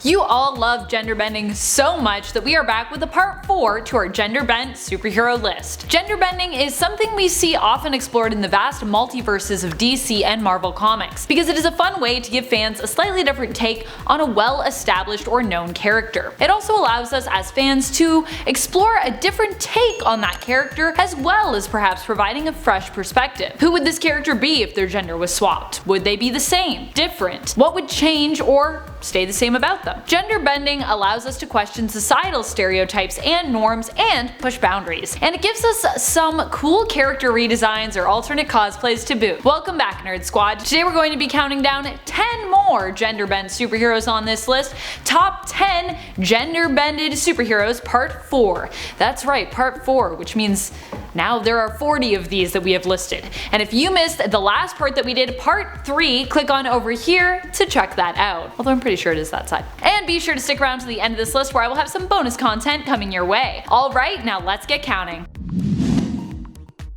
You all love gender bending so much that we are back with a part 4 to our genderbent superhero list. Gender bending is something we see often explored in the vast multiverses of DC and Marvel comics, because it is a fun way to give fans a slightly different take on a well-established or known character. It also allows us as fans to explore a different take on that character, as well as perhaps providing a fresh perspective. Who would this character be if their gender was swapped? Would they be the same? Different? What would change or stay the same about them? Gender bending allows us to question societal stereotypes and norms and push boundaries, and it gives us some cool character redesigns or alternate cosplays to boot. Welcome back, Nerd Squad. Today we're going to be counting down 10 more gender bent superheroes on this list. Top 10 gender bended superheroes part 4. That's right, part 4, which means now there are 40 of these that we have listed. And if you missed the last part that we did, part 3, click on over here to check that out. Although I'm pretty sure it is that side. And be sure to stick around to the end of this list where I will have some bonus content coming your way. Alright, now let's get counting.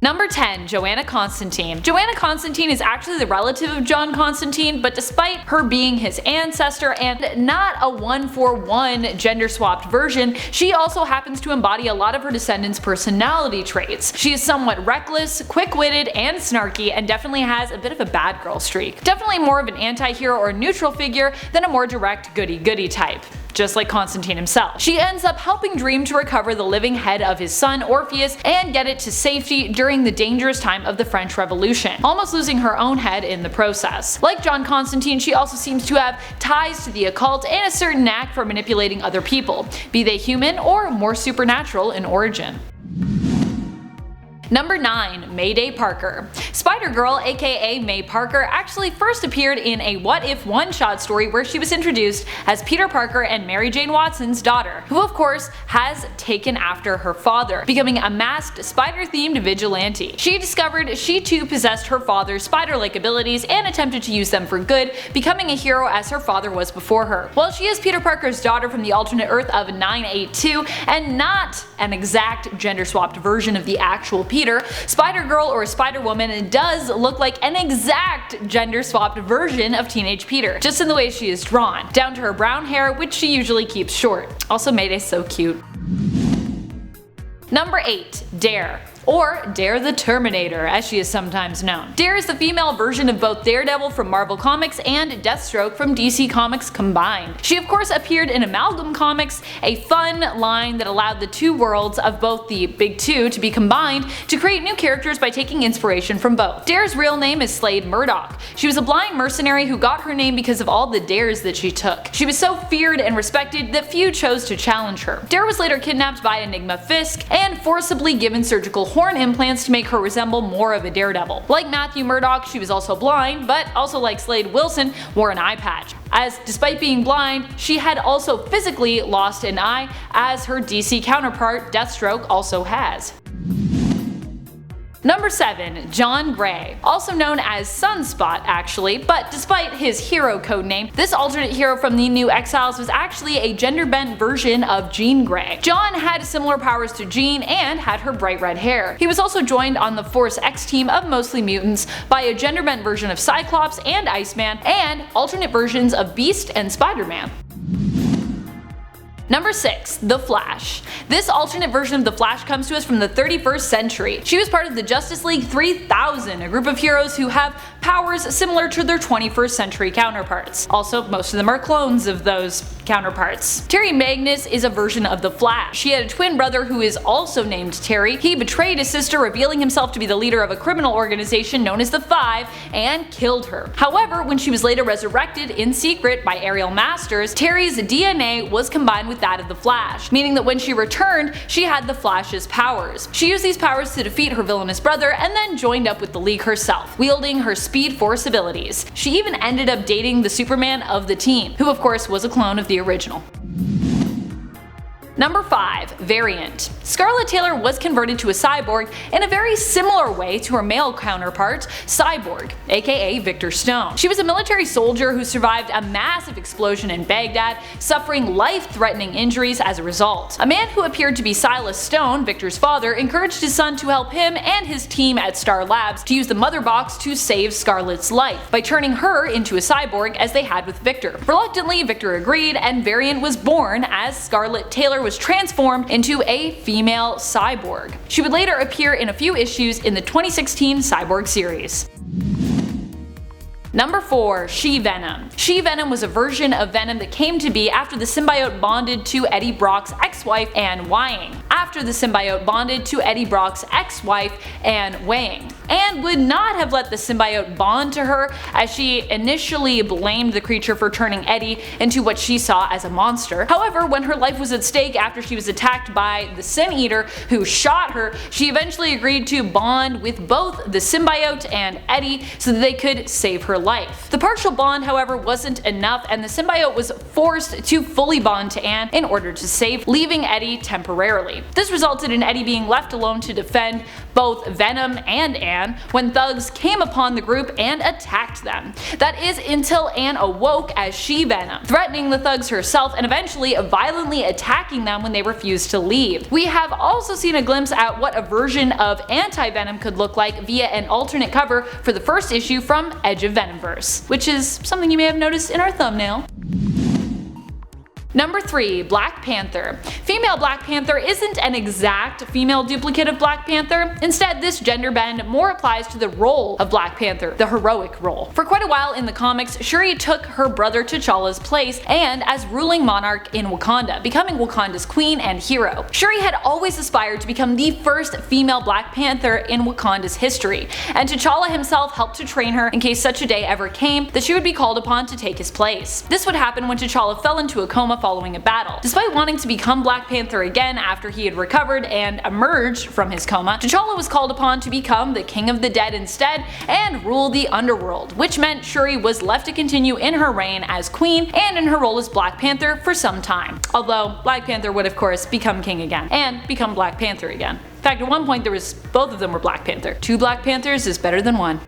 Number 10. Joanna Constantine. Joanna Constantine is actually the relative of John Constantine, but despite her being his ancestor and not a one-for-one gender-swapped version, she also happens to embody a lot of her descendants' personality traits. She is somewhat reckless, quick-witted, and snarky, and definitely has a bit of a bad girl streak. Definitely more of an anti-hero or neutral figure than a more direct goody-goody type, just like Constantine himself. She ends up helping Dream to recover the living head of his son Orpheus and get it to safety during the dangerous time of the French Revolution, almost losing her own head in the process. Like John Constantine, she also seems to have ties to the occult and a certain knack for manipulating other people, be they human or more supernatural in origin. Number 9. Mayday Parker. Spider-Girl, aka May Parker, actually first appeared in a What If one-shot story where she was introduced as Peter Parker and Mary Jane Watson's daughter, who of course has taken after her father, becoming a masked spider-themed vigilante. She discovered she too possessed her father's spider-like abilities and attempted to use them for good, becoming a hero as her father was before her. While she is Peter Parker's daughter from the alternate Earth of 982 and not an exact gender-swapped version of the actual Peter, Spider-Girl or Spider-Woman does look like an exact gender-swapped version of teenage Peter, just in the way she is drawn, down to her brown hair, which she usually keeps short. Also, Mayday's so cute. Number 8. Dare. Or Dare the Terminator, as she is sometimes known. Dare is the female version of both Daredevil from Marvel Comics and Deathstroke from DC Comics combined. She of course appeared in Amalgam Comics, a fun line that allowed the two worlds of both the big two to be combined to create new characters by taking inspiration from both. Dare's real name is Slade Murdoch. She was a blind mercenary who got her name because of all the dares that she took. She was so feared and respected that few chose to challenge her. Dare was later kidnapped by Enigma Fisk and forcibly given surgical horn implants to make her resemble more of a daredevil. Like Matthew Murdoch, she was also blind, but also like Slade Wilson, wore an eye patch, as despite being blind, she had also physically lost an eye, as her DC counterpart Deathstroke also has. Number 7. John Gray. Also known as Sunspot actually, but despite his hero codename, this alternate hero from the New Exiles was actually a gender-bent version of Jean Grey. John had similar powers to Jean and had her bright red hair. He was also joined on the Force X team of Mostly Mutants by a gender-bent version of Cyclops and Iceman, and alternate versions of Beast and Spider-Man. Number 6. The Flash. This alternate version of the Flash comes to us from the 31st century. She was part of the Justice League 3000, a group of heroes who have powers similar to their 21st century counterparts. Also, most of them are clones of those counterparts. Terry Magnus is a version of the Flash. She had a twin brother who is also named Terry. He betrayed his sister, revealing himself to be the leader of a criminal organization known as the Five, and killed her. However, when she was later resurrected in secret by Ariel Masters, Terry's DNA was combined with that of the Flash, meaning that when she returned, she had the Flash's powers. She used these powers to defeat her villainous brother and then joined up with the League herself, wielding her Speed Force abilities. She even ended up dating the Superman of the team, who of course was a clone of the original. Number 5. Variant. Scarlet Taylor was converted to a cyborg in a very similar way to her male counterpart, Cyborg, aka Victor Stone. She was a military soldier who survived a massive explosion in Baghdad, suffering life-threatening injuries as a result. A man who appeared to be Silas Stone, Victor's father, encouraged his son to help him and his team at Star Labs to use the mother box to save Scarlet's life, by turning her into a cyborg as they had with Victor. Reluctantly, Victor agreed, and Variant was born as Scarlet Taylor was transformed into a female cyborg. She would later appear in a few issues in the 2016 Cyborg series. Number 4. She-Venom. She-Venom was a version of Venom that came to be after the symbiote bonded to Eddie Brock's ex-wife Anne Wying. After the symbiote bonded to Eddie Brock's ex-wife Anne Wying. Anne would not have let the symbiote bond to her, as she initially blamed the creature for turning Eddie into what she saw as a monster. However, when her life was at stake after she was attacked by the Sin Eater who shot her, she eventually agreed to bond with both the symbiote and Eddie so that they could save her life. The partial bond, however, wasn't enough, and the symbiote was forced to fully bond to Anne in order to save, leaving Eddie temporarily. This resulted in Eddie being left alone to defend both Venom and Anne when thugs came upon the group and attacked them. That is until Anne awoke as She-Venom, threatening the thugs herself and eventually violently attacking them when they refused to leave. We have also seen a glimpse at what a version of Anti-Venom could look like via an alternate cover for the first issue from Edge of Venomverse, which is something you may have noticed in our thumbnail. Number 3. Black Panther. Female Black Panther isn't an exact female duplicate of Black Panther. Instead, this gender bend more applies to the role of Black Panther, the heroic role. For quite a while in the comics, Shuri took her brother T'Challa's place and as ruling monarch in Wakanda, becoming Wakanda's queen and hero. Shuri had always aspired to become the first female Black Panther in Wakanda's history, and T'Challa himself helped to train her in case such a day ever came that she would be called upon to take his place. This would happen when T'Challa fell into a coma following a battle. Despite wanting to become Black Panther again after he had recovered and emerged from his coma, T'Challa was called upon to become the King of the Dead instead and rule the underworld, which meant Shuri was left to continue in her reign as queen and in her role as Black Panther for some time. Although Black Panther would of course become king again and become Black Panther again. In fact, at one point both of them were Black Panther. 2 Black Panthers is better than 1.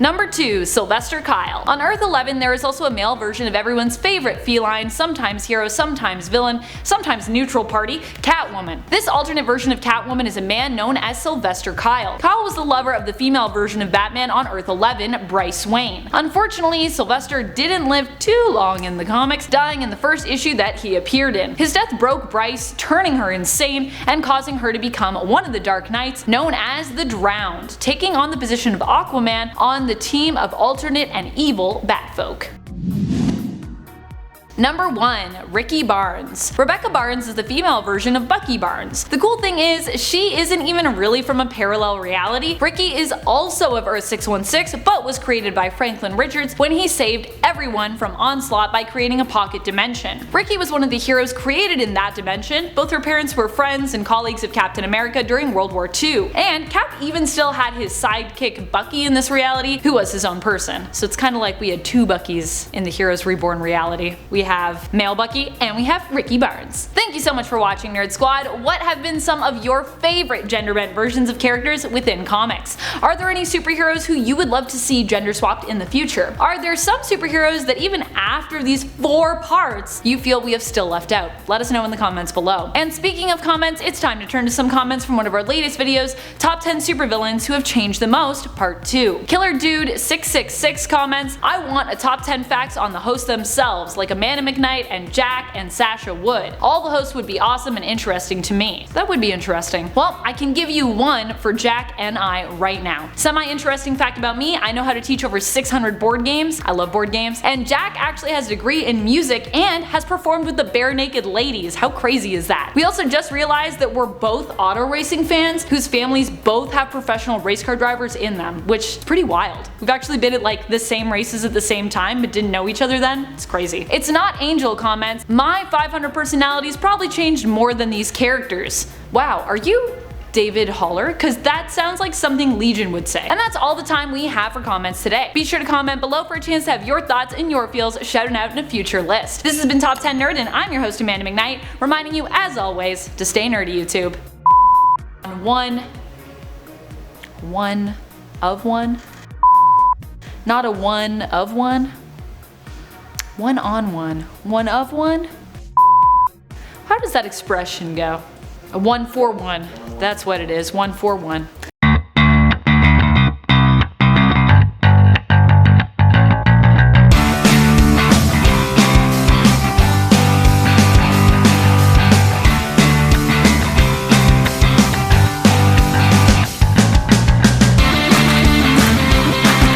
Number 2. Sylvester Kyle. On Earth 11 there is also a male version of everyone's favorite feline, sometimes hero, sometimes villain, sometimes neutral party, Catwoman. This alternate version of Catwoman is a man known as Sylvester Kyle. Kyle was the lover of the female version of Batman on Earth 11, Bryce Wayne. Unfortunately, Sylvester didn't live too long in the comics, dying in the first issue that he appeared in. His death broke Bryce, turning her insane and causing her to become one of the Dark Knights known as the Drowned, taking on the position of Aquaman on the team of alternate and evil Batfolk. Number 1. Ricky Barnes. Rebecca Barnes is the female version of Bucky Barnes. The cool thing is, she isn't even really from a parallel reality. Ricky is also of Earth 616, but was created by Franklin Richards when he saved everyone from Onslaught by creating a pocket dimension. Ricky was one of the heroes created in that dimension. Both her parents were friends and colleagues of Captain America during World War II, and Cap even still had his sidekick Bucky in this reality, who was his own person. So it's kind of like we had 2 Buckys in the Heroes Reborn reality. We have male Bucky and we have Ricky Barnes. Thank you so much for watching, Nerd Squad. What have been some of your favorite gender-bent versions of characters within comics? Are there any superheroes who you would love to see gender swapped in the future? Are there some superheroes that even after these 4 parts you feel we have still left out? Let us know in the comments below. And speaking of comments, it's time to turn to some comments from one of our latest videos, Top 10 Supervillains Who Have Changed the Most, Part 2. Killer Dude 666 comments, I want a top 10 facts on the hosts themselves, like Amanda McKnight and Jack and Sasha Wood. All the hosts would be awesome and interesting to me. That would be interesting. Well, I can give you one for Jack and I right now. Semi-interesting fact about me, I know how to teach over 600 board games. I love board games. And Jack actually has a degree in music and has performed with the Bare Naked Ladies. How crazy is that? We also just realized that we're both auto racing fans whose families both have professional race car drivers in them, which is pretty wild. We've actually been at like the same races at the same time but didn't know each other then. It's crazy. It's not Angel comments, my 500 personalities probably changed more than these characters. Wow, are you David Holler? Cause that sounds like something Legion would say. And that's all the time we have for comments today. Be sure to comment below for a chance to have your thoughts and your feels shouted out in a future list. This has been Top 10 Nerd, and I'm your host Amanda McKnight, reminding you as always to stay nerdy, YouTube. One of one? Not a one of one? One on one. One of one? How does that expression go? A 1 for 1. That's what it is. 1 for 1.